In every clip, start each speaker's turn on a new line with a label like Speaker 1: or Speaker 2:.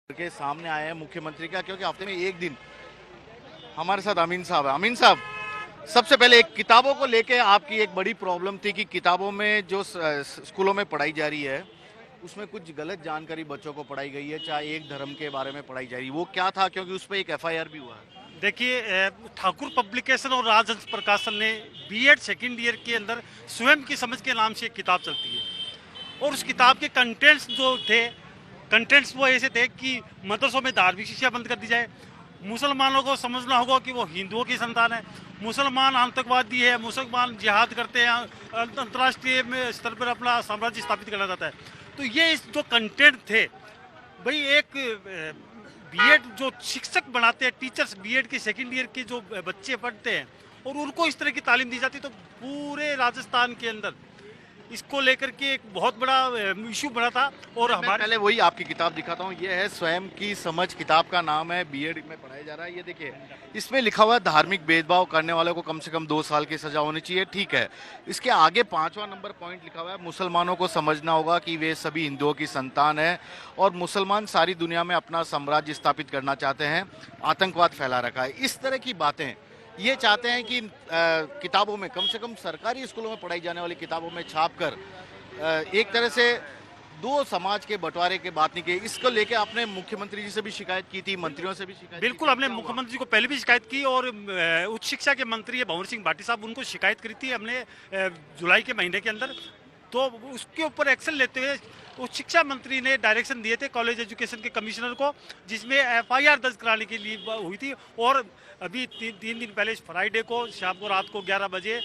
Speaker 1: के सामने आए हैं मुख्यमंत्री का, क्योंकि हफ्ते में एक दिन हमारे साथ अमीन साहब है। अमीन साहब, सबसे पहले एक किताबों को लेके आपकी एक बड़ी प्रॉब्लम थी कि किताबों में जो स्कूलों में पढ़ाई जा रही है उसमें कुछ गलत जानकारी बच्चों को पढ़ाई गई है, चाहे एक धर्म के बारे में पढ़ाई जा रही है। वो क्या था, क्योंकि उस पर एक एफआईआर भी हुआ है।
Speaker 2: देखिए, ठाकुर पब्लिकेशन और राजहंस प्रकाशन ने बीएड सेकेंड ईयर के अंदर स्वयं की समझ के नाम से एक किताब चलती है और उस किताब के कंटेंट्स जो थे, कंटेंट्स वो ऐसे थे कि मदरसों में धार्मिक शिक्षा बंद कर दी जाए, मुसलमानों को समझना होगा कि वो हिंदुओं की संतान है, मुसलमान आतंकवादी है, मुसलमान जिहाद करते हैं, अंतर्राष्ट्रीय में स्तर पर अपना साम्राज्य स्थापित करना चाहता है। तो ये इस जो कंटेंट थे भाई, एक बीएड जो शिक्षक बनाते हैं, टीचर्स बीएड के सेकंड ईयर के जो बच्चे पढ़ते हैं और उनको इस तरह की तालीम दी जाती है, तो पूरे राजस्थान के अंदर इसको लेकर के एक बहुत बड़ा इशू बना था। और हमारे
Speaker 1: पहले वही आपकी किताब दिखाता हूँ। ये है स्वयं की समझ, किताब का नाम है, बीएड में पढ़ाया जा रहा है। ये देखिए, इसमें लिखा हुआ है धार्मिक भेदभाव करने वालों को कम से कम 2 साल की सजा होनी चाहिए। ठीक है, इसके आगे 5वां नंबर पॉइंट लिखा हुआ है, मुसलमानों को समझना होगा कि वे सभी हिंदुओं की संतान है और मुसलमान सारी दुनिया में अपना साम्राज्य स्थापित करना चाहते हैं, आतंकवाद फैला रखा है। इस तरह की बातें ये चाहते हैं कि किताबों में, कम से कम सरकारी स्कूलों में पढ़ाई जाने वाली किताबों में छापकर एक तरह से 2 समाज के बंटवारे के बात नहीं की। इसको लेके आपने मुख्यमंत्री जी से भी शिकायत की थी, मंत्रियों से भी शिकायत
Speaker 2: बिल्कुल, हमने मुख्यमंत्री जी को पहले भी शिकायत की और उच्च शिक्षा के मंत्री भंवर सिंह भाटी साहब, उनको शिकायत करी थी हमने जुलाई के महीने के अंदर। तो उसके ऊपर एक्शन लेते हुए उच्च शिक्षा मंत्री ने डायरेक्शन दिए थे कॉलेज एजुकेशन के कमिश्नर को, जिसमें एफआईआर दर्ज कराने के लिए हुई थी। और अभी 3 दिन पहले फ्राइडे को शाम को रात को 11 बजे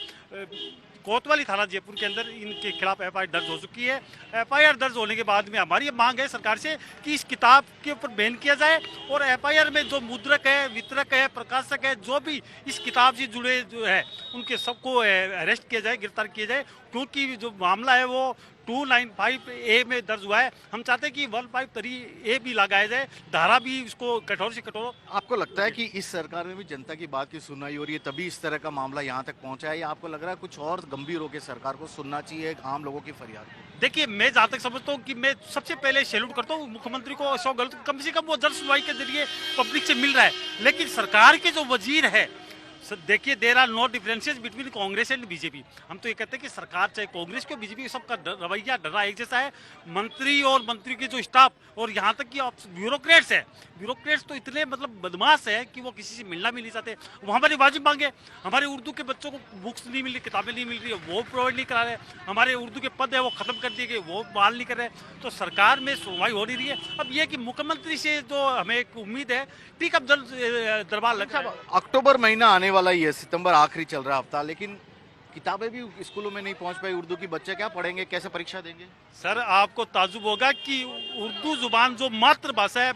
Speaker 2: कोतवाली थाना जयपुर के अंदर इनके खिलाफ एफआईआर दर्ज हो चुकी है। एफआईआर दर्ज होने के बाद में हमारी मांग है सरकार से कि इस किताब के ऊपर बैन किया जाए और एफआईआर में जो मुद्रक है, वितरक है, प्रकाशक है, जो भी इस किताब से जुड़े जो है उनके सबको अरेस्ट किया जाए, गिरफ्तार किया जाए, क्योंकि जो मामला है वो 295A में दर्ज हुआ है। हम चाहते हैं कि 153A भी लगाया जाए, धारा भी उसको कठोर से कठोर।
Speaker 1: आपको लगता है कि इस सरकार में भी जनता की बात की सुनवाई हो रही है, तभी इस तरह का मामला यहाँ तक पहुँचा है, या आपको लग रहा है कुछ और गंभीर होकर सरकार को सुनना चाहिए आम लोगों की फरियाद?
Speaker 2: देखिए, मैं जहाँ तक समझता हूँ कि मैं सबसे पहले सैल्यूट करता हूँ मुख्यमंत्री को, सौ गलत कम से कम वो जन सुनवाई के जरिए पब्लिक से मिल रहा है। लेकिन सरकार के जो वजीर है, देखिए, there are no differences between Congress and BJP. हम तो ये कहते हैं कि सरकार चाहे कांग्रेस की बीजेपी, सबका रवैया डरा एक जैसा है। मंत्री और मंत्री के जो स्टाफ और यहाँ तक कि ब्यूरोक्रेट्स है, ब्यूरोक्रेट्स तो इतने मतलब बदमाश है कि वो किसी से मिलना भी नहीं चाहते। वो हमारी वाजिब मांगे, हमारे उर्दू के बच्चों को बुक्स नहीं मिल रही, किताबें नहीं मिल रही है, वो प्रोवाइड नहीं करा रहे, हमारे उर्दू के पद है वो खत्म कर दिए गए, वो बहाल नहीं कर रहे। तो सरकार में सुनवाई हो नहीं रही है। अब ये कि मुख्यमंत्री से जो हमें एक उम्मीद है, ठीक, अब जल्द दरबार लग रहा है।
Speaker 1: अक्टूबर महीना आने वाला ही है, सितंबर आखिरी चल रहा हफ्ता, लेकिन किताबें भी स्कूलों में नहीं पहुंच पाई। उर्दू की बच्चे क्या पढ़ेंगे, कैसे परीक्षा देंगे?
Speaker 2: सर, आपको ताजुब होगा कि उर्दू जुबान जो मातृभाषा है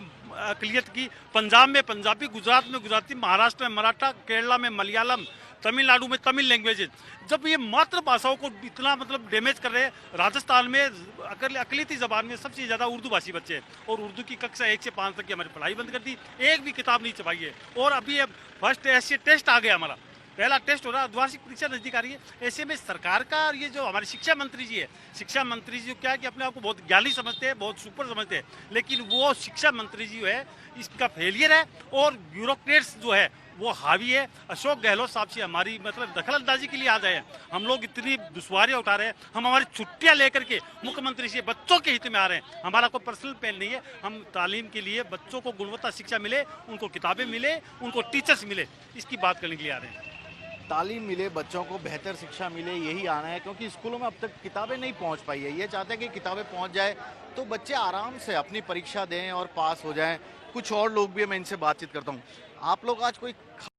Speaker 2: अकलियत की, पंजाब में पंजाबी, गुजरात में गुजराती, महाराष्ट्र में मराठा, केरला में मलयालम, तमिलनाडु में तमिल लैंग्वेजेज, जब ये मातृभाषाओं को इतना मतलब डैमेज कर रहे हैं, राजस्थान में अकलियती जबान में सबसे ज़्यादा उर्दू भाषी बच्चे हैं और उर्दू की कक्षा 1 से 5 तक की हमारी पढ़ाई बंद कर दी, एक भी किताब नहीं छपाई है। और अभी फर्स्ट ऐसे टेस्ट आ गया, हमारा पहला टेस्ट हो रहा है, द्वार्षिक परीक्षा नजदीक आ रही है। ऐसे में सरकार का, ये जो हमारे शिक्षा मंत्री जी है, शिक्षा मंत्री जी क्या है कि अपने आप को बहुत ज्ञानी समझते हैं, बहुत सुपर समझते हैं, लेकिन वो शिक्षा मंत्री जी है इसका फेलियर है और ब्यूरोक्रेट्स जो है वो हावी है। अशोक गहलोत साहब से हमारी मतलब दखल अंदाजी के लिए आ जाए, हम लोग इतनी दुश्वारियां उठा रहे हैं, हम हमारी छुट्टियां लेकर के मुख्यमंत्री से बच्चों के हित में आ रहे हैं। हमारा कोई पर्सनल पेन नहीं है, हम तालीम के लिए बच्चों को गुणवत्ता शिक्षा मिले, उनको किताबें मिले, उनको टीचर्स मिले, इसकी बात करने के लिए आ रहे हैं।
Speaker 1: तालीम मिले, बच्चों को बेहतर शिक्षा मिले, यही आना है, क्योंकि स्कूलों में अब तक किताबें नहीं पहुंच पाई है। ये चाहते हैं कि किताबें पहुंच जाए तो बच्चे आराम से अपनी परीक्षा दें और पास हो जाएं। कुछ और लोग भी, मैं इनसे बातचीत करता हूं। आप लोग आज कोई